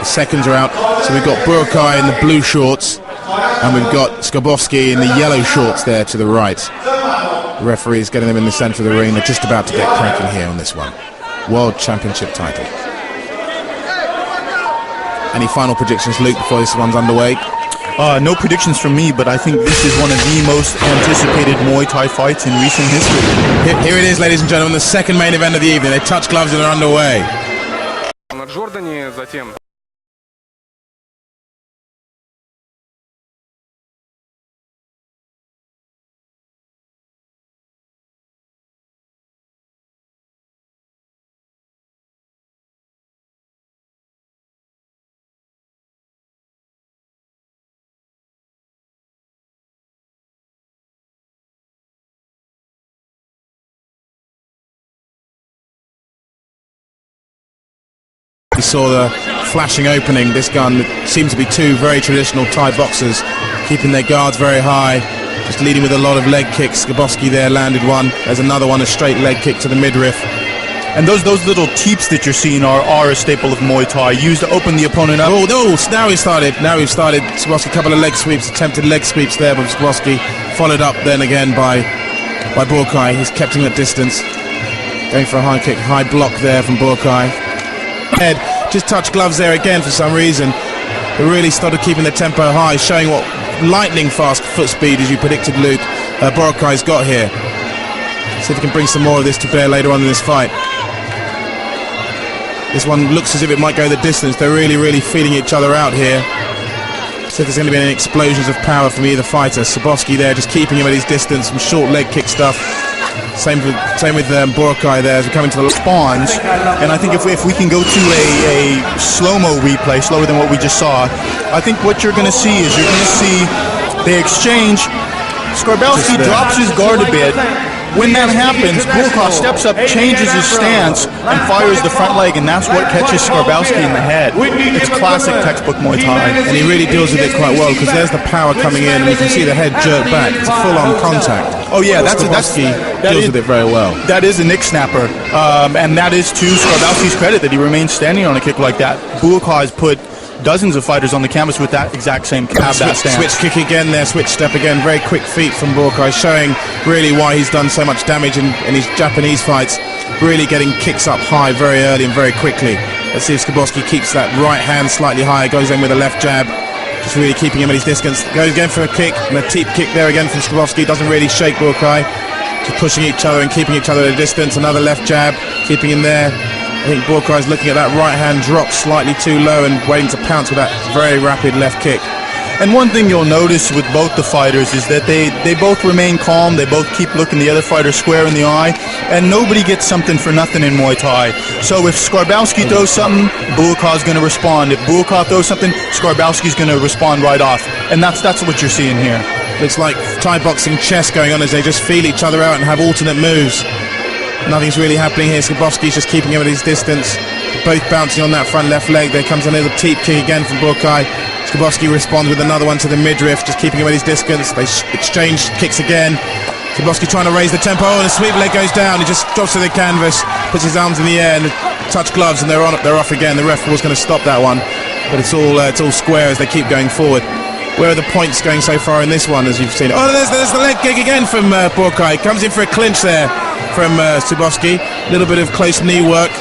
seconds are out. So we've got Buakau in the blue shorts, and we've got Skarbowski in the yellow shorts there to the right. The referee is getting them in the centre of the ring. They're just about to get cracking here on this one. World Championship title. Any final predictions, Luke, before this one's underway? No predictions from me, but I think this is one of the most anticipated Muay Thai fights in recent history. Here it is, ladies and gentlemen, the second main event of the evening. They touch gloves and they're underway. We saw the flashing opening. This gun seems to be two very traditional Thai boxers, keeping their guards very high, just leading with a lot of leg kicks. Skarbowski there landed one. There's another one, a straight leg kick to the midriff. And those little teeps that you're seeing are a staple of Muay Thai, used to open the opponent up. Oh, no, now we've started. Skarbowski, a couple of leg sweeps, attempted leg sweeps there, but Skarbowski followed up then again by Buakau. He's kept him at distance. Going for a high kick, high block there from Buakau. Head just touched gloves there again for some reason. They really started keeping the tempo high, showing what lightning fast foot speed, as you predicted, Luke, Buakau's got here. See if he can bring some more of this to bear later on in this fight. This one looks as if it might go the distance. They're really feeling each other out here. See if there's going to be any explosions of power from either fighter. Skarbowski there just keeping him at his distance, some short leg kick stuff. Same with Buakau there as we come into the spawns. And I think if we can go to a slow-mo replay, slower than what we just saw, I think what you're going to see is they exchange. Skarbowski drops his guard a bit. When that happens, Buakau steps up, changes his stance, and fires the front leg, and that's what catches Skarbowski in the head. It's classic textbook Muay Thai. And he really deals with it quite well, because there's the power coming in, and you can see the head jerk back. It's a full-on contact. Oh yeah, that deals with it very well. That is a nick snapper, and that is to Skarbowski's credit that he remains standing on a kick like that. Buakau has put dozens of fighters on the canvas with that exact same stance. Switch kick again there, switch step again. Very quick feet from Buakau, showing really why he's done so much damage in his Japanese fights. Really getting kicks up high very early and very quickly. Let's see if Skarbowski keeps that right hand slightly higher, goes in with a left jab. Just really keeping him at his distance. Goes again for a kick, and a teep kick there again from Skarbowski. Doesn't really shake Buakau. Just pushing each other and keeping each other at a distance. Another left jab, keeping him there. I think Buakau is looking at that right hand drop slightly too low and waiting to pounce with that very rapid left kick. And one thing you'll notice with both the fighters is that they both remain calm. They both keep looking the other fighter square in the eye, and nobody gets something for nothing in Muay Thai. So if Skarbowski throws something, Buakau's going to respond. If Buakau throws something, Skarbowski's going to respond right off. And that's what you're seeing here. Looks like Thai boxing chess going on as they just feel each other out and have alternate moves. Nothing's really happening here. Skarbowski's just keeping him at his distance. Both bouncing on that front left leg. There comes another teep kick again from Buakau. Skarbowski responds with another one to the midriff, just keeping him at his distance. They exchange kicks again. Skarbowski trying to raise the tempo, and the sweep leg goes down. He just drops to the canvas, puts his arms in the air, and touch gloves, and they're off again. The ref was going to stop that one, but it's all square as they keep going forward. Where are the points going so far in this one, as you've seen? Oh, there's the leg kick again from Buakau. Comes in for a clinch there from Skarbowski. A little bit of close knee work.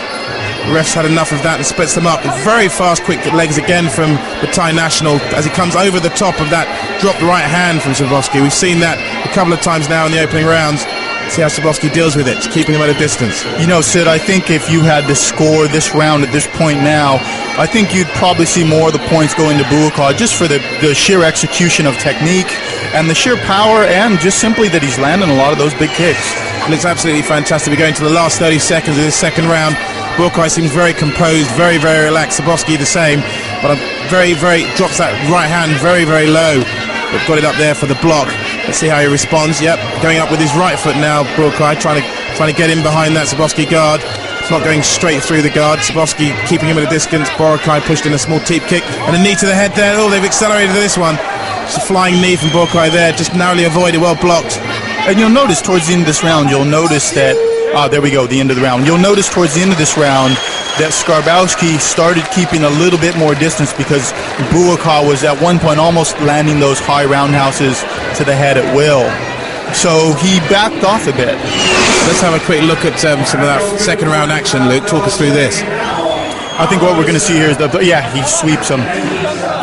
The refs had enough of that and splits them up. Very fast, quick legs again from the Thai national as he comes over the top of that dropped right hand from Skarbowski. We've seen that a couple of times now in the opening rounds. See how Skarbowski deals with it, keeping him at a distance. You know, Sid, I think if you had to score this round at this point now, I think you'd probably see more of the points going to Buakau just for the sheer execution of technique and the sheer power, and just simply that he's landing a lot of those big kicks. It looks absolutely fantastic. We're going to the last 30 seconds of this second round. Buakau seems very composed, very relaxed. Skarbowski the same, but very drops that right hand very low. But got it up there for the block. Let's see how he responds. Yep, going up with his right foot now. Buakau trying to get in behind that Skarbowski guard. It's not going straight through the guard. Skarbowski keeping him at a distance. Buakau pushed in a small teep kick and a knee to the head there. Oh, they've accelerated this one. It's a flying knee from Buakau there, just narrowly avoided, well blocked. And you'll notice towards the end of this round, you'll notice that there we go, the end of the round. You'll notice towards the end of this round that Skarbowski started keeping a little bit more distance because Buakau was at one point almost landing those high roundhouses to the head at will. So he backed off a bit. Let's have a quick look at some of that second round action, Luke. Talk us through this. I think what we're going to see here is he sweeps him.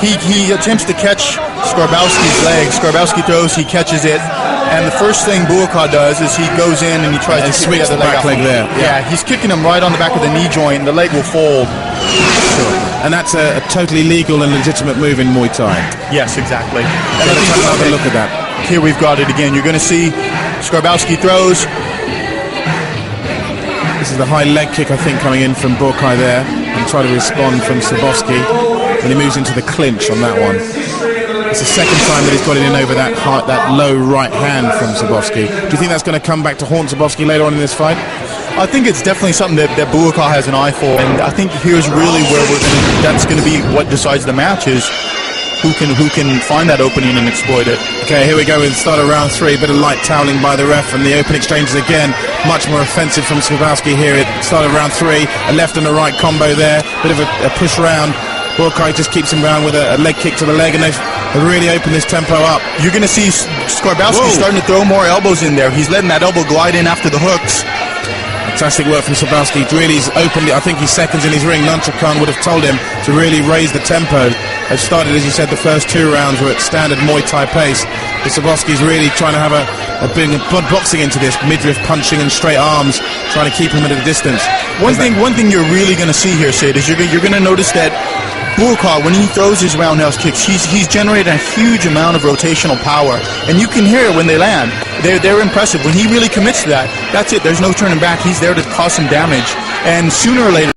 He attempts to catch Skarbowski's leg. Skarbowski throws, he catches it, and the first thing Buakau does is he goes in and he tries to kick the back leg there. Yeah, he's kicking him right on the back of the knee joint, and the leg will fold. Sure. And that's a totally legal and legitimate move in Muay Thai. Yes, exactly. And let's have another look at that. Here we've got it again. You're going to see Skarbowski throws. This is the high leg kick, I think, coming in from Buakau there, and try to respond from Skarbowski. And he moves into the clinch on that one. It's the second time that he's got it in over that low right hand from Skarbowski. Do you think that's going to come back to haunt Skarbowski later on in this fight? I think it's definitely something that Buakau has an eye for, and I think here's really where that's going to be what decides the match is who can find that opening and exploit it. Okay, here we go with the start of round 3. A bit of light toweling by the ref, and the open exchanges again much more offensive from Skarbowski here at the start of round 3. A left and a right combo there, bit of a push round. Buakau just keeps him round with a leg kick to the leg, and they've really opened this tempo up. You're going to see Skarbowski starting to throw more elbows in there. He's letting that elbow glide in after the hooks. Fantastic work from Skarbowski. Really's opened it. I think he's seconds in his ring. Nunchuk Khan would have told him to really raise the tempo. They've started, as you said, the first 2 rounds were at standard Muay Thai pace. But Skarbowski's really trying to have a bit of boxing into this, midriff punching and straight arms, trying to keep him at a distance. One thing you're really going to see here, Sid, is you're going to notice that Buakau, when he throws his roundhouse kicks, he's generated a huge amount of rotational power, and you can hear it when they land. They're impressive. When he really commits to that, that's it. There's no turning back. He's there to cause some damage, and sooner or later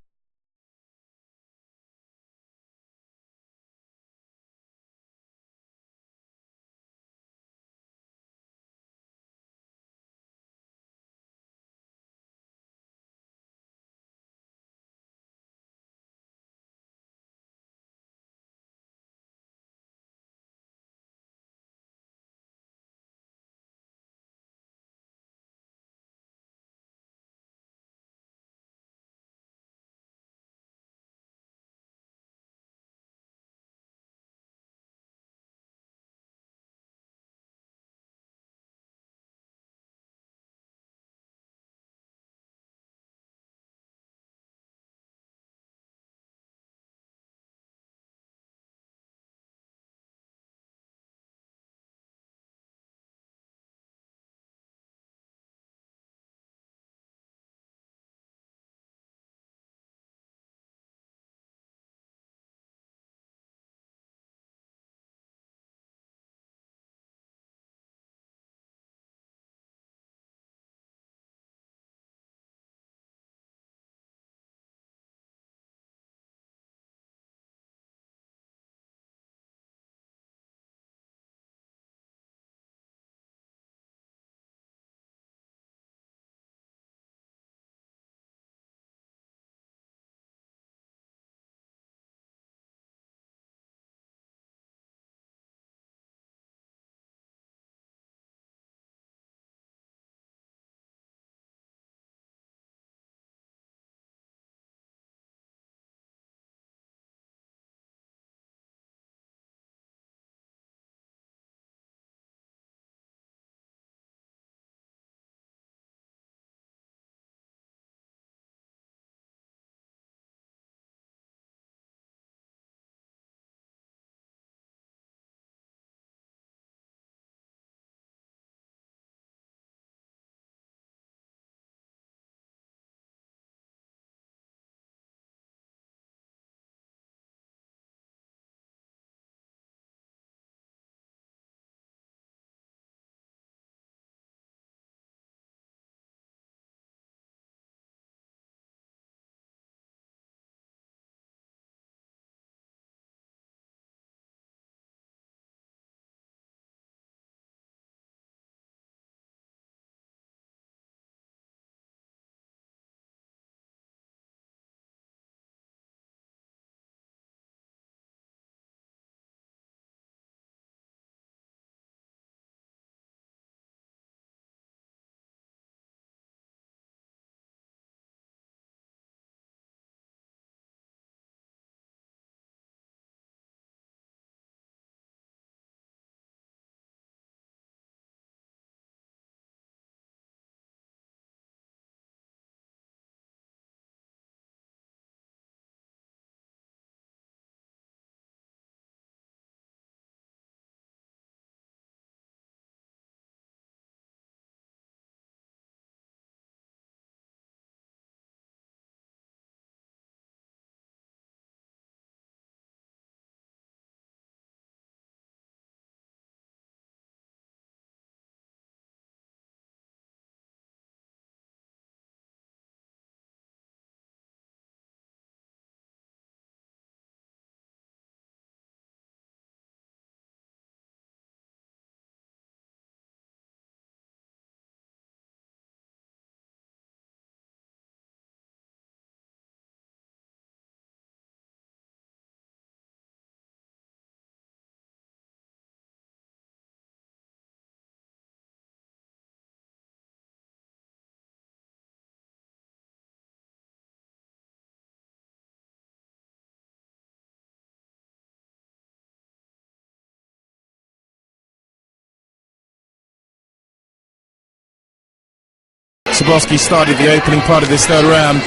Skarbowski started the opening part of this third round.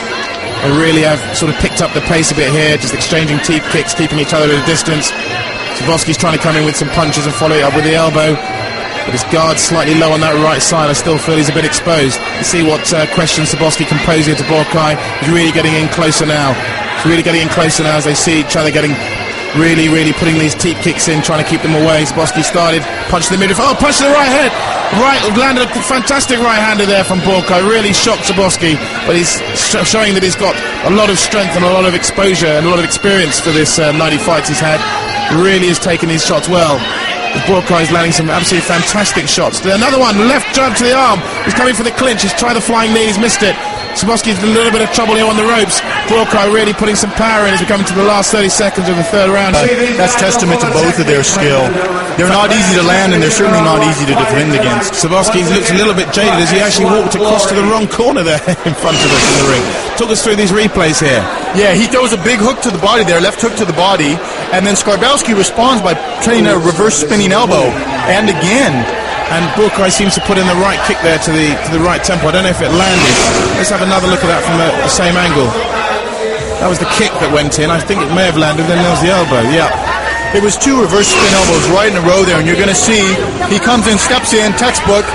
They really have sort of picked up the pace a bit here, just exchanging teep kicks, keeping each other at a distance. Skarbowski's trying to come in with some punches and follow it up with the elbow. But his guard's slightly low on that right side. I still feel he's a bit exposed. You see what questions Skarbowski can pose here to Buakau. He's really getting in closer now. He's really getting in closer now as they see each other getting really putting these teep kicks in, trying to keep them away. Skarbowski started, punched the midriff. Oh, punch to the right head. Right, landed a fantastic right-hander there from Buakau. Really shocked Skarbowski, but he's showing that he's got a lot of strength and a lot of exposure and a lot of experience for this 90 fights he's had. Really is taking these shots well. Buakau is landing some absolutely fantastic shots. Another one, left jab to the arm. He's coming for the clinch. He's tried the flying knee. He's missed it. Skarbowski's in a little bit of trouble here on the ropes. Buakau really putting some power in as we come into the last 30 seconds of the third round. That's testament to both of their skill. They're not easy to land, and they're certainly not easy to defend against. Skarbowski looks a little bit jaded as he actually walked across to the wrong corner there in front of us in the ring. Talk us through these replays here. Yeah, he throws a big hook to the body there, left hook to the body, and then Skarbowski responds by trying a reverse spinning elbow, and again. And Buakau seems to put in the right kick there to the right tempo. I don't know if it landed. Let's have another look at that from the same angle. That was the kick that went in. I think it may have landed, then there was the elbow, yeah. It was two reverse spin elbows right in a row there, and you're going to see he comes in, steps in, textbook,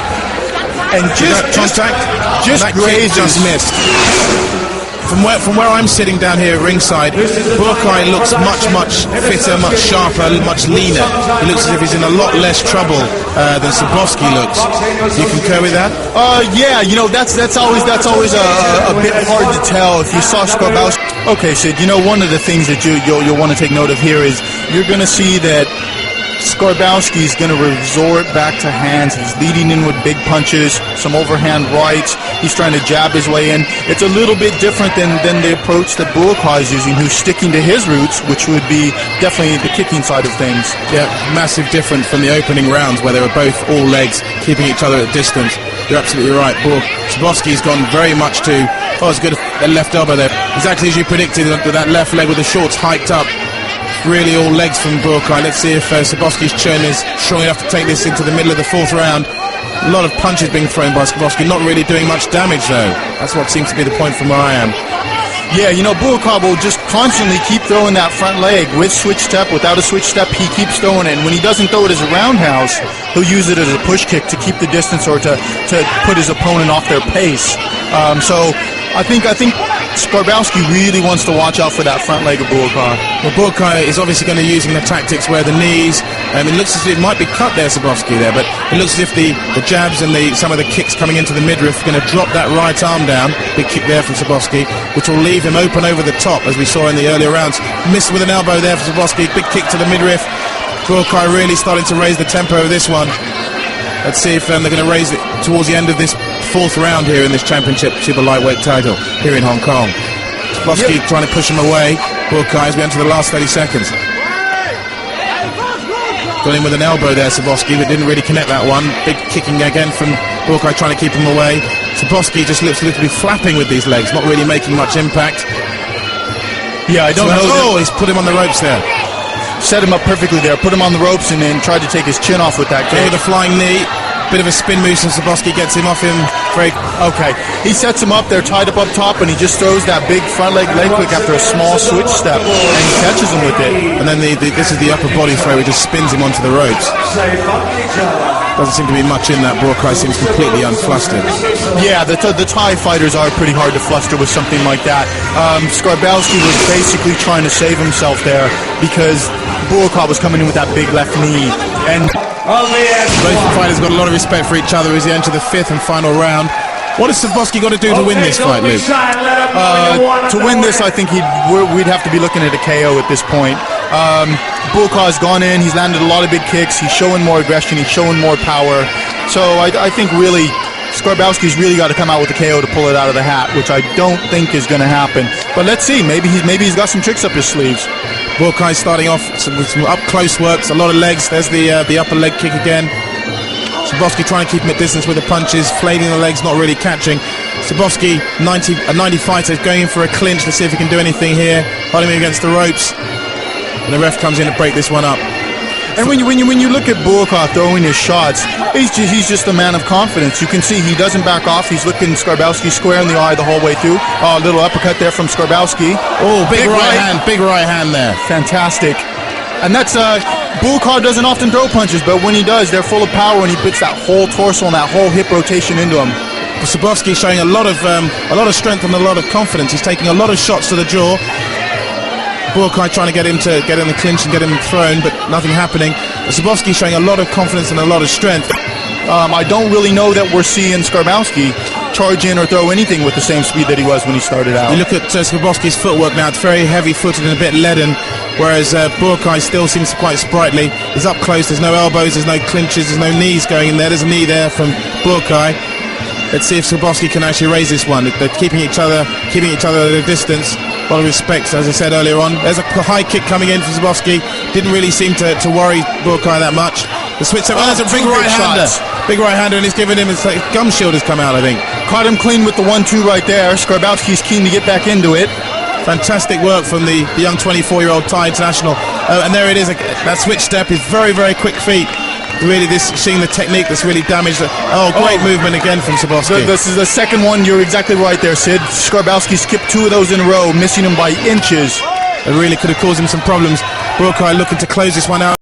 and just grazes. Just missed. From where I'm sitting down here at ringside, Buakau looks much fitter, much sharper, much leaner. He looks as if he's in a lot less trouble than Skarbowski looks. Do you concur with that? Yeah, you know, that's always a bit hard to tell if you saw Skarbowski. Okay, Sid, you know, one of the things that you'll want to take note of here is you're going to see that Skarbowski's going to resort back to hands. He's leading in with big punches, some overhand rights. He's trying to jab his way in. It's a little bit different than the approach that Buakau is using, who's sticking to his roots, which would be definitely the kicking side of things. Yeah, massive difference from the opening rounds where they were both all legs, keeping each other at distance. You're absolutely right. Skarbowski's gone very much to, it's good, a left elbow there. Exactly as you predicted, that left leg with the shorts hiked up. Really all legs from Buakau. Let's see if Skarbowski's chin is strong enough to take this into the middle of the fourth round. A lot of punches being thrown by Skarbowski, not really doing much damage though. That's what seems to be the point from where I am. Yeah, you know, Buakau will just constantly keep throwing that front leg with switch step, without a switch step, he keeps throwing it. And when he doesn't throw it as a roundhouse, he'll use it as a push kick to keep the distance or to put his opponent off their pace. So I think Skarbowski really wants to watch out for that front leg of Buakau. Well, Buakau is obviously going to using the tactics where the knees, it looks as if it might be cut there, Skarbowski there, but it looks as if the jabs and some of the kicks coming into the midriff are going to drop that right arm down. Big kick there from Skarbowski, which will leave him open over the top, as we saw in the earlier rounds. Missed with an elbow there for Skarbowski, big kick to the midriff. Buakau really starting to raise the tempo of this one. Let's see if they're going to raise it towards the end of this fourth round here in this championship super lightweight title here in Hong Kong. Skarbowski trying to push him away. Buakau as we enter the last 30 seconds. Got in with an elbow there, Skarbowski, but didn't really connect that one. Big kicking again from Buakau trying to keep him away. Skarbowski just looks a little bit flapping with these legs, not really making much impact. Yeah, I don't know. Oh, he's put him on the ropes there. Set him up perfectly there, put him on the ropes, and then tried to take his chin off with that kick. With a flying knee, bit of a spin move, and Skarbowski gets him off him. Okay, he sets him up there, tied up top, and he just throws that big front leg kick after a small switch step, and he catches him with it. And then this is the upper body throw, he just spins him onto the ropes. Doesn't seem to be much in that. Buakau seems completely unflustered. Yeah, the Thai fighters are pretty hard to fluster with something like that. Skarbowski was basically trying to save himself there because Buakau was coming in with that big left knee. And both fighters got a lot of respect for each other as they enter the fifth and final round. What has Skarbowski got to do to win this fight, Luke? To win this, I think we'd have to be looking at a KO at this point. Buakau's gone in, he's landed a lot of big kicks, he's showing more aggression, he's showing more power. So I think really Skarbowski's really got to come out with a KO to pull it out of the hat, which I don't think is going to happen. But let's see, maybe he's got some tricks up his sleeves. Buakau starting off with some up close works, a lot of legs. There's the upper leg kick again. Skarbowski trying to keep him at distance with the punches, flailing the legs, not really catching. Skarbowski, a 90 fighter, going in for a clinch to see if he can do anything here, holding him against the ropes. And the ref comes in to break this one up. And when you look at Buakau throwing his shots, he's just a man of confidence. You can see he doesn't back off. He's looking Skarbowski square in the eye the whole way through. A little uppercut there from Skarbowski. Oh, big right hand there. Fantastic. And that's Buakau doesn't often throw punches, but when he does, they're full of power, and he puts that whole torso and that whole hip rotation into him. Skarbowski showing a lot of strength and a lot of confidence. He's taking a lot of shots to the jaw. Buakau trying to get him in the clinch and get him thrown, but nothing happening. Skarbowski showing a lot of confidence and a lot of strength. I don't really know that we're seeing Skarbowski charge in or throw anything with the same speed that he was when he started out. You look at Skarbowski's footwork now; it's very heavy-footed and a bit leaden, whereas Buakau still seems quite sprightly. He's up close. There's no elbows. There's no clinches. There's no knees going in there. There's a knee there from Buakau. Let's see if Skarbowski can actually raise this one. They're keeping each other at a distance. A lot of respect, as I said earlier on. There's a high kick coming in from Skarbowski. Didn't really seem to worry Buakau that much. The switch. There's a big right-hander. Big right-hander, and he's given him his gum shield has come out, I think. Caught him clean with the 1-2 right there. Skarbowski's keen to get back into it. Fantastic work from the young 24-year-old Thai international. And there it is. That switch step is very, very quick feet. Really, seeing the technique that's really damaged. Great movement again from Skarbowski. This is the second one. You're exactly right there, Sid. Skarbowski skipped 2 of those in a row, missing him by inches. It really could have caused him some problems. Buakau looking to close this one out.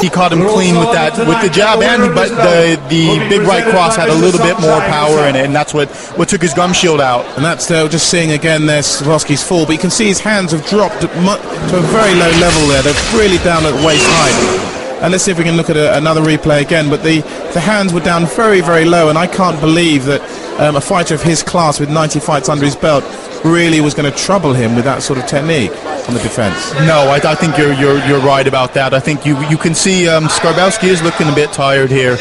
He caught him clean with the jab, but the big right cross had a little bit more power in it, and that's what took his gum shield out. And that's just seeing again there Skarbowski's fall, but you can see his hands have dropped to a very low level there. They're really down at waist height. And let's see if we can look at another replay again, but the hands were down very, very low, and I can't believe that a fighter of his class with 90 fights under his belt really was going to trouble him with that sort of technique on the defense. No, I think you're right about that. I think you can see Skarbowski is looking a bit tired here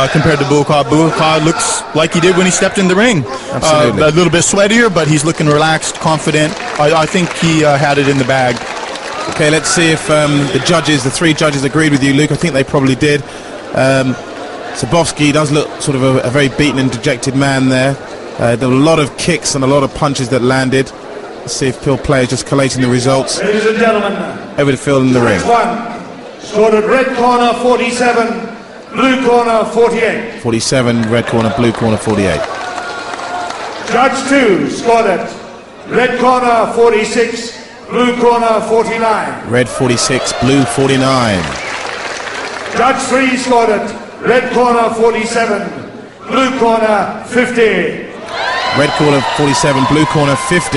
compared to Buakau. Buakau looks like he did when he stepped in the ring. Absolutely. A little bit sweatier, but he's looking relaxed, confident. I think he had it in the bag. Okay, let's see if the three judges agreed with you, Luke. I think they probably did. Skarbowski does look sort of a very beaten and dejected man there. There were a lot of kicks and a lot of punches that landed. Let's see if Phil Play is just collating the results. Ladies and gentlemen, over to Phil in the ring. One scored at red corner 47, blue corner 48. 47, red corner, blue corner 48. Judge 2 scored at red corner 46, blue corner 49. Red 46, blue 49. Judge 3 scored at red corner 47, blue corner 50. Red corner 47, blue corner 50.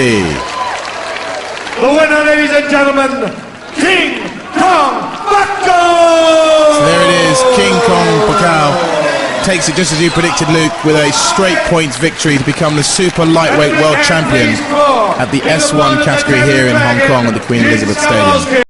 The winner, ladies and gentlemen, King Kong Buakau! So there it is, King Kong Buakau takes it just as you predicted, Luke, with a straight points victory to become the super lightweight world champion at the S1 category here in Hong Kong at the Queen Elizabeth Stadium.